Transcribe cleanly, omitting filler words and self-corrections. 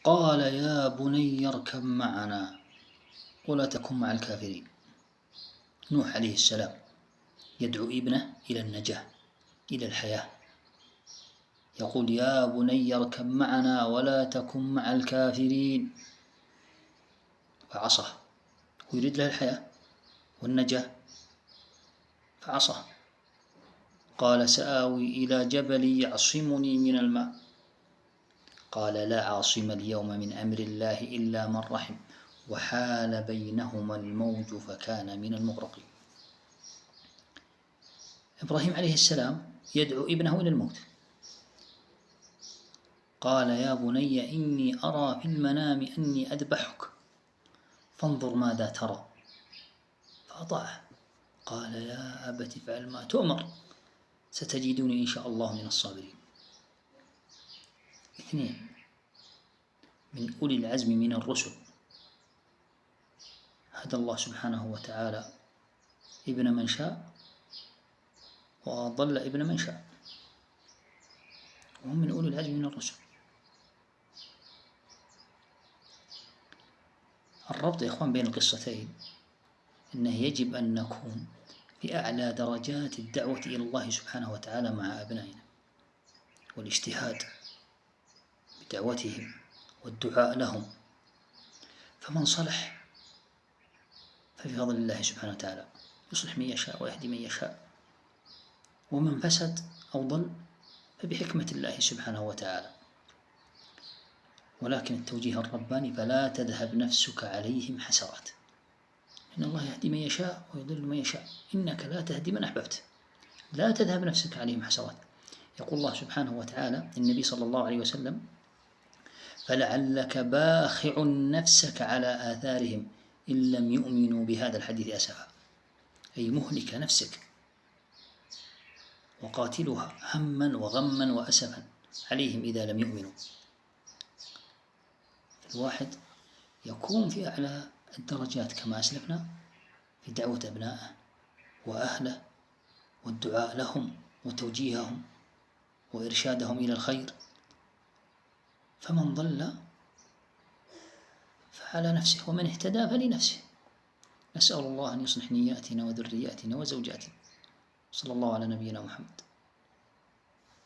قال يا بني اركب معنا ولا تكن مع الكافرين. نوح عليه السلام يدعو ابنه إلى النجاة، إلى الحياة، يقول يا بني اركب معنا ولا تكن مع الكافرين، فعصاه ويريد له الحياة والنجاة فعصاه. قال سآوي إلى جبل يعصمني من الماء، قال لا عاصم اليوم من أمر الله إلا من رحم وحال بينهما الموج فكان من المغرقين. إبراهيم عليه السلام يدعو ابنه إلى الموت، قال يا بني إني أرى في المنام أني أذبحك فانظر ماذا ترى، فأطاعه. قال يا أبت افعل ما تؤمر ستجدني إن شاء الله من الصابرين. اثنين من أولي العزم من الرسل هدى الله سبحانه وتعالى ابن من شاء وضل ابن من شاء، وهم من أولي العزم من الرسل. الربط يا إخوان بين القصتين أنه يجب أن نكون في أعلى درجات الدعوة إلى الله سبحانه وتعالى مع أبنائنا، والاجتهاد بدعوتهم والدعاء لهم، فمن صلح فبفضل الله سبحانه وتعالى يصلح من يشاء ويهدي من يشاء، ومن فسد أو ضل فبحكمة الله سبحانه وتعالى. ولكن التوجيه الرباني فلا تذهب نفسك عليهم حسرات، إن الله يهدي من يشاء ويضل من يشاء، إنك لا تهدي من أحببت، لا تذهب نفسك عليهم حسرات. يقول الله سبحانه وتعالى النبي صلى الله عليه وسلم فلعلك باخع نفسك على آثارهم إن لم يؤمنوا بهذا الحديث أسفا، أي مهلك نفسك وقاتلها هما وغما وأسفا عليهم إذا لم يؤمنوا. الواحد يكون في أعلى الدرجات كما أسلفنا في دعوة أبنائه وأهله والدعاء لهم وتوجيههم وإرشادهم إلى الخير، فمن ضل فعلى نفسه ومن اهتدى فلنفسه. نسأل الله أن يصلح نياتنا وذرياتنا وزوجاتنا. صلى الله على نبينا محمد.